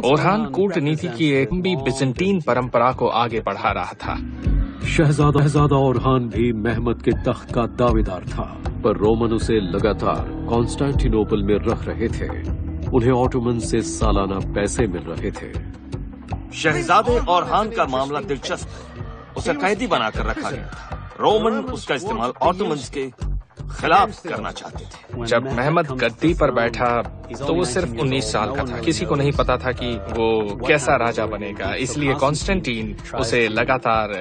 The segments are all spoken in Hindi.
ओरहान कूटनीति की एक लंबी बिजंटीन परंपरा को आगे बढ़ा रहा था। शहजादा ओरहान भी महमद के तख्त का दावेदार था, पर रोमन उसे लगातार कॉन्स्टेंटिनोपल में रख रहे थे। उन्हें ऑटोमन से सालाना पैसे मिल रहे थे। शहजादे ओरहान का मामला दिलचस्प है। उसे कैदी बनाकर रखा गया था। रोमन उसका इस्तेमाल ऑटोमन्स के खिलाफ करना चाहते थे। जब महमद गद्दी पर बैठा तो वो सिर्फ 19 साल का था। किसी को नहीं पता था कि वो कैसा राजा बनेगा, इसलिए कॉन्स्टेंटीन उसे लगातार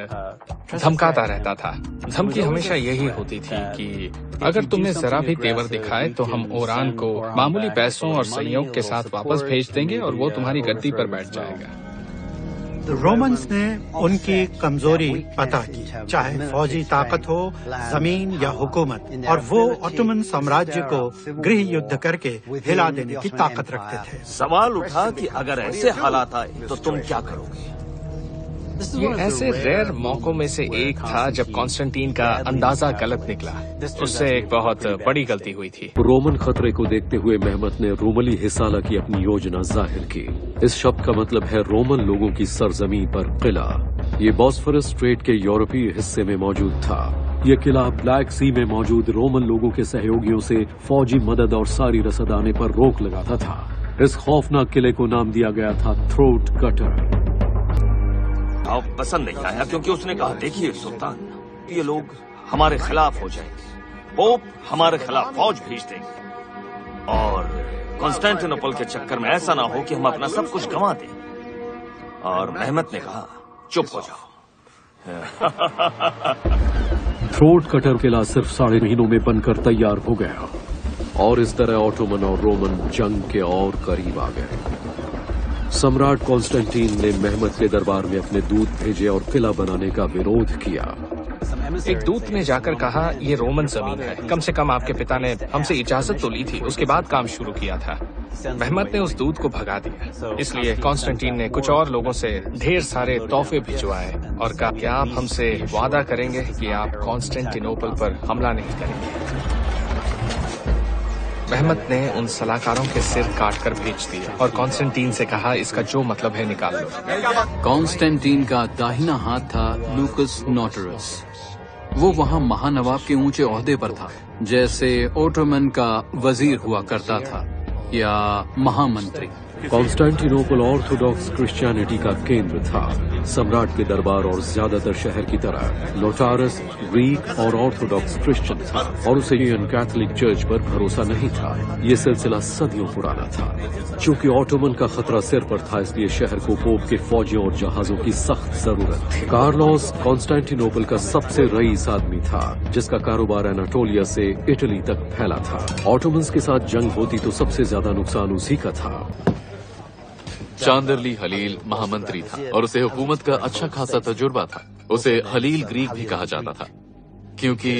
धमकाता रहता था। धमकी हमेशा यही होती थी कि अगर तुमने जरा भी तेवर दिखाए तो हम ओरान को मामूली पैसों और सहयोग के साथ वापस भेज देंगे और वो तुम्हारी गद्दी पर बैठ जाएगा। रोमन्स ने उनकी कमजोरी पता की, चाहे फौजी ताकत हो, जमीन या हुकूमत, और वो ऑटोमन साम्राज्य को गृह युद्ध करके हिला देने की ताकत रखते थे। सवाल उठा कि अगर ऐसे हालात आए तो तुम क्या करोगे? ये ऐसे रेयर मौकों में से एक था जब कॉन्स्टेंटीन का अंदाजा गलत निकला। उससे एक बहुत बड़ी गलती हुई थी। रोमन खतरे को देखते हुए महमद ने रोमली हिसाला की अपनी योजना जाहिर की। इस शब्द का मतलब है रोमन लोगों की सरजमी पर किला। ये बॉस्फोरस स्ट्रेट के यूरोपीय हिस्से में मौजूद था। ये किला ब्लैक सी में मौजूद रोमन लोगों के सहयोगियों से फौजी मदद और सारी रसदाने पर रोक लगाता था। इस खौफनाक किले को नाम दिया गया था थ्रोट कटर। पसंद नहीं आया क्योंकि उसने कहा, देखिए सुल्तान, ये लोग हमारे खिलाफ हो जाएंगे, पोप हमारे खिलाफ फौज भेज देंगे और कॉन्स्टेंटिनोपल के चक्कर में ऐसा ना हो कि हम अपना सब कुछ गंवा दें। और महमद ने कहा, चुप हो जाओ। थ्रोट कटर किला सिर्फ 3.5 महीनों में बनकर तैयार हो गया और इस तरह ऑटोमन और रोमन जंग के और करीब आ गए। सम्राट कॉन्स्टेंटीन ने महमद के दरबार में अपने दूत भेजे और किला बनाने का विरोध किया। एक दूत ने जाकर कहा, ये रोमन जमीन है, कम से कम आपके पिता ने हमसे इजाजत तो ली थी, उसके बाद काम शुरू किया था। महमद ने उस दूत को भगा दिया। इसलिए कॉन्स्टेंटीन ने कुछ और लोगों से ढेर सारे तोहफे भिजवाए और कहा, क्या आप हमसे वादा करेंगे कि आप कॉन्स्टेंटिनोपल पर हमला नहीं करेंगे? महमद ने उन सलाहकारों के सिर काटकर भेज दिए और कॉन्स्टेंटीन से कहा, इसका जो मतलब है निकाल लो। कॉन्स्टेंटीन का दाहिना हाथ था लूकस नोटरस। वो वहाँ महानवाब के ऊंचे ओहदे पर था, जैसे ओटोमन का वजीर हुआ करता था या महामंत्री। कॉन्स्टेंटिनोपल ऑर्थोडॉक्स क्रिश्चियनिटी का केंद्र था। सम्राट के दरबार और ज्यादातर शहर की तरह नोटारस ग्रीक और ऑर्थोडॉक्स क्रिश्चियन था और उसे यूनियन कैथोलिक चर्च पर भरोसा नहीं था। ये सिलसिला सदियों पुराना था। चूंकि ऑटोमन का खतरा सिर पर था, इसलिए शहर को पोप के फौजियों और जहाजों की सख्त जरूरत थी। कार्लोस कॉन्स्टेंटिनोपल का सबसे रईस आदमी था, जिसका कारोबार एनाटोलिया से इटली तक फैला था। ऑटोमन्स के साथ जंग होती तो सबसे ज्यादा नुकसान उसी का था। चांदरली हलील महामंत्री था और उसे हुकूमत का अच्छा खासा तजुर्बा था। उसे हलील ग्रीक भी कहा जाता था क्योंकि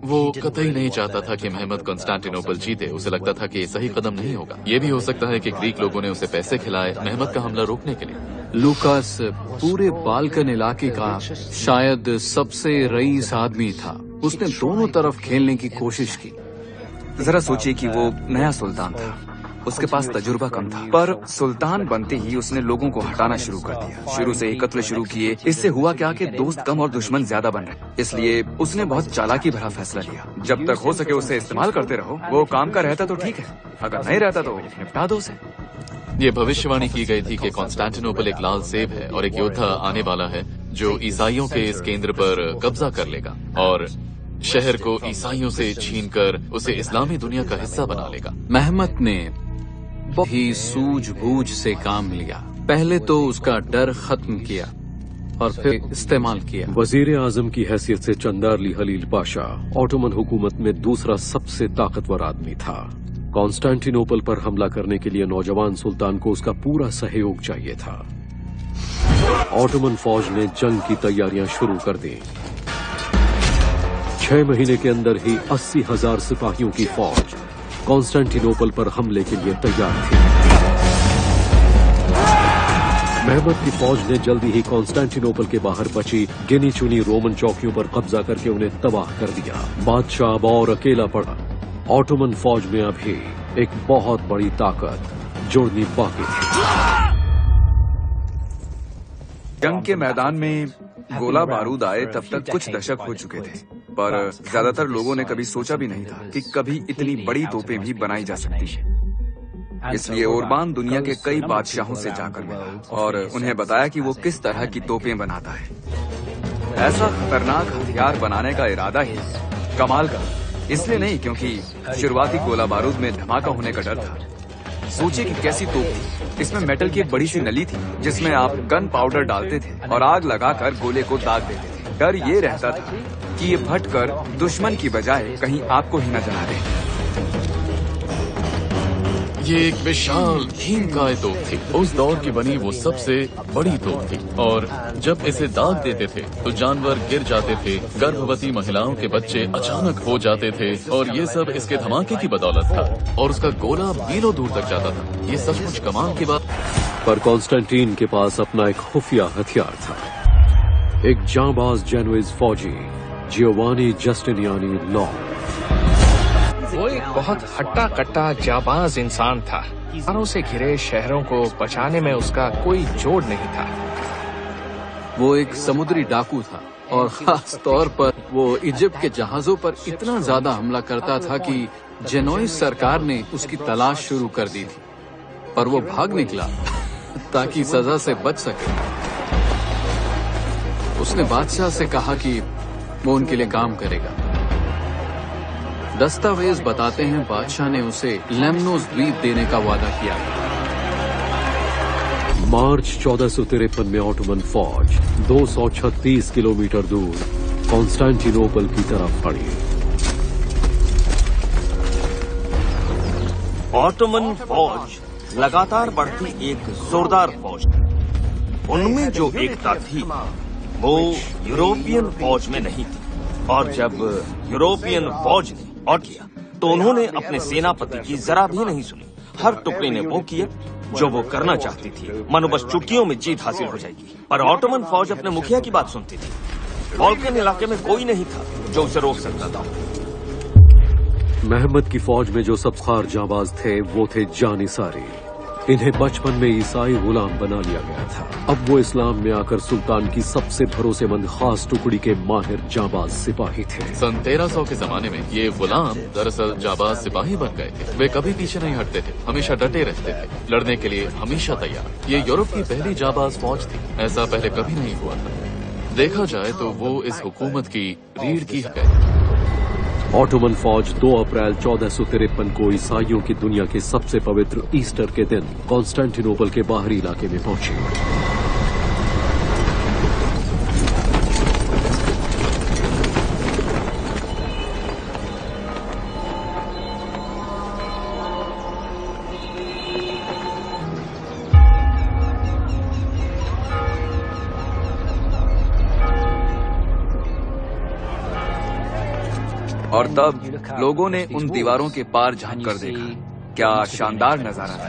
वो कतई नहीं चाहता था कि महमद कॉन्स्टेंटिनोपल जीते। उसे लगता था कि ये सही कदम नहीं होगा। ये भी हो सकता है कि ग्रीक लोगों ने उसे पैसे खिलाए महमद का हमला रोकने के लिए। लूकास पूरे बाल्कन इलाके का शायद सबसे रईस आदमी था। उसने दोनों तरफ खेलने की कोशिश की। जरा सोचिए कि वो नया सुल्तान था, उसके पास तजुर्बा कम था, पर सुल्तान बनते ही उसने लोगों को हटाना शुरू कर दिया। शुरू से ही कत्ल शुरू किए। इससे हुआ क्या कि दोस्त कम और दुश्मन ज्यादा बन रहे। इसलिए उसने बहुत चालाकी भरा फैसला लिया, जब तक हो सके उसे इस्तेमाल करते रहो। वो काम का रहता तो ठीक है, अगर नहीं रहता तो निपटा दो उसे। ये भविष्यवाणी की गई थी कि कॉन्स्टेंटिनोपल एक लाल सेब है और एक योद्धा आने वाला है जो ईसाइयों के इस केंद्र पर कब्जा कर लेगा और शहर को ईसाइयों से छीनकर उसे इस्लामी दुनिया का हिस्सा बना लेगा। महमद ने बहुत ही सूझबूझ से काम लिया। पहले तो उसका डर खत्म किया और फिर इस्तेमाल किया। वजीर आजम की हैसियत से चंदारली हलील पाशा ऑटोमन हुकूमत में दूसरा सबसे ताकतवर आदमी था। कॉन्स्टेंटिनोपल पर हमला करने के लिए नौजवान सुल्तान को उसका पूरा सहयोग चाहिए था। ऑटोमन फौज ने जंग की तैयारियां शुरू कर दी। 6 महीने के अंदर ही 80,000 सिपाहियों की फौज कॉन्स्टेंटिनोपल पर हमले के लिए तैयार थी। महमद की फौज ने जल्दी ही कॉन्स्टेंटिनोपल के बाहर बची गिनी चुनी रोमन चौकियों पर कब्जा करके उन्हें तबाह कर दिया। बादशाह अब और अकेला पड़ा। ऑटोमन फौज में अभी एक बहुत बड़ी ताकत जोड़नी बाकी थी। जंग के मैदान में गोला बारूद आए तब तक कुछ दशक हो चुके थे, पर ज्यादातर लोगों ने कभी सोचा भी नहीं था कि कभी इतनी बड़ी तोपें भी बनाई जा सकती हैं। इसलिए ओरबान दुनिया के कई बादशाहों से जाकर मिला और उन्हें बताया कि वो किस तरह की तोपें बनाता है। ऐसा खतरनाक हथियार बनाने का इरादा ही कमाल का, इसलिए नहीं क्योंकि शुरुआती गोला बारूद में धमाका होने का डर था। सोचिए कि कैसी तोप थी। इसमें मेटल की एक बड़ी सी नली थी जिसमें आप गन पाउडर डालते थे और आग लगाकर गोले को दाग देते थे। डर ये रहता था कि ये फटकर दुश्मन की बजाय कहीं आपको ही न जला दे। ये एक विशाल भीमकाय तोप थी। उस दौर की बनी वो सबसे बड़ी तोप थी और जब इसे दाग देते थे तो जानवर गिर जाते थे, गर्भवती महिलाओं के बच्चे अचानक हो जाते थे और ये सब इसके धमाके की बदौलत था और उसका गोला मीलों दूर तक जाता था। ये सचमुच कमाल की बात। पर कॉन्स्टेंटीन के पास अपना एक खुफिया हथियार था, एक जांबाज जेनुइज फौजी जियोवानी जस्टिनियानी लॉ। वो एक बहुत हट्टा कट्टा जाबाज इंसान था। हारों से घिरे शहरों को बचाने में उसका कोई जोड़ नहीं था। वो एक समुद्री डाकू था और खास तौर पर वो इजिप्ट के जहाजों पर इतना ज्यादा हमला करता था कि जेनोइस सरकार ने उसकी तलाश शुरू कर दी थी, पर वो भाग निकला ताकि सजा से बच सके। उसने बादशाह से कहा कि वो उनके लिए काम करेगा। दस्तावेज बताते हैं बादशाह ने उसे लेमनोस द्वीप देने का वादा किया। मार्च 1453 में ऑटोमन फौज 236 किलोमीटर दूर कॉन्स्टेंटिनोपल की तरफ बढ़ी। ऑटोमन फौज लगातार बढ़ती एक जोरदार फौज थी। उनमें जो एकता थी वो यूरोपियन फौज में नहीं थी और जब यूरोपियन फौज ने और किया तो उन्होंने अपने सेनापति की जरा भी नहीं सुनी। हर टुकड़ी ने वो किया जो वो करना चाहती थी, मानो बस चुटकियों में जीत हासिल हो जाएगी। पर ऑटोमन फौज अपने मुखिया की बात सुनती थी। बाल्कन इलाके में कोई नहीं था जो उसे रोक सकता था। महमद की फौज में जो सब खार जाबाज थे वो थे जानिसारी। इन्हें बचपन में ईसाई गुलाम बना लिया गया था। अब वो इस्लाम में आकर सुल्तान की सबसे भरोसेमंद खास टुकड़ी के माहिर जाबाज सिपाही थे। सन 1300 के जमाने में ये गुलाम दरअसल जाबाज सिपाही बन गए थे। वे कभी पीछे नहीं हटते थे, हमेशा डटे रहते थे, लड़ने के लिए हमेशा तैयार। ये यूरोप की पहली जाबाज फौज थी। ऐसा पहले कभी नहीं हुआ था। देखा जाए तो वो इस हुकूमत की रीढ़ की हड्डी। ऑटोमन फौज 2 अप्रैल 1453 को ईसाइयों की दुनिया के सबसे पवित्र ईस्टर के दिन कॉन्स्टेंटिनोपल के बाहरी इलाके में पहुंची। और तब लोगों ने उन दीवारों के पार झांक कर देखा। क्या शानदार नजारा था।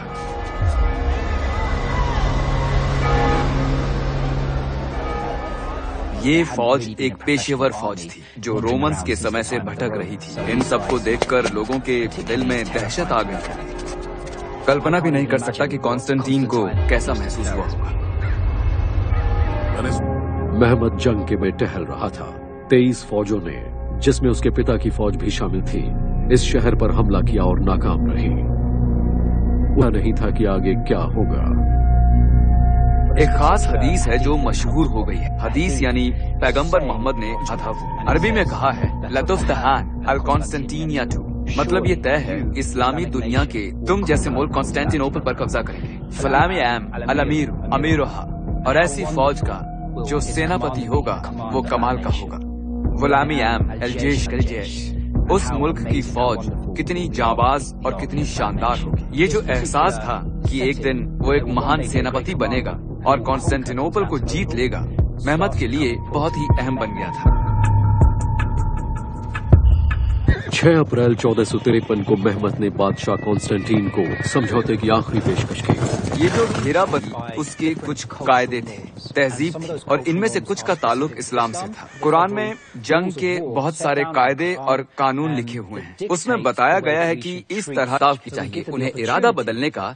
ये फौज एक पेशेवर फौज थी जो रोमन्स के समय से भटक रही थी। इन सबको देखकर लोगों के दिल में दहशत आ गई। कल्पना भी नहीं कर सकता कि कॉन्स्टेंटीन को कैसा महसूस हुआ होगा। महमद जंग के में टहल रहा था। 23 फौजों ने, जिसमें उसके पिता की फौज भी शामिल थी, इस शहर पर हमला किया और नाकाम रही। पता नहीं था कि आगे क्या होगा। एक खास हदीस है जो मशहूर हो गई है। हदीस यानी पैगंबर मोहम्मद ने अरबी में कहा है, लतुफ्तहान अल कॉन्स्टेंटिनियातु, मतलब ये तय है इस्लामी दुनिया के तुम जैसे मुल्क कॉन्स्टेंटिनोपल पर कब्जा करेंगे। फलामी एम अल अमीर अमीरुहा, और ऐसी फौज का जो सेनापति होगा वो कमाल का होगा। गुलामी एम एल जेश कल जेश, उस मुल्क की फौज कितनी जाबाज और कितनी शानदार होगी। ये जो एहसास था कि एक दिन वो एक महान सेनापति बनेगा और कॉन्स्टेंटिनोपल को जीत लेगा, महमद के लिए बहुत ही अहम बन गया था। 6 अप्रैल 1453 को महमद ने बादशाह कॉन्स्टेंटीन को समझौते की आखिरी पेशकश की। ये जो घेराबंदी, उसके कुछ कायदे थे, तहजीब थी, और इनमें से कुछ का ताल्लुक इस्लाम से था। कुरान में जंग के बहुत सारे कायदे और कानून लिखे हुए हैं। उसमें बताया गया है कि इस तरह की चाहिए उन्हें इरादा बदलने का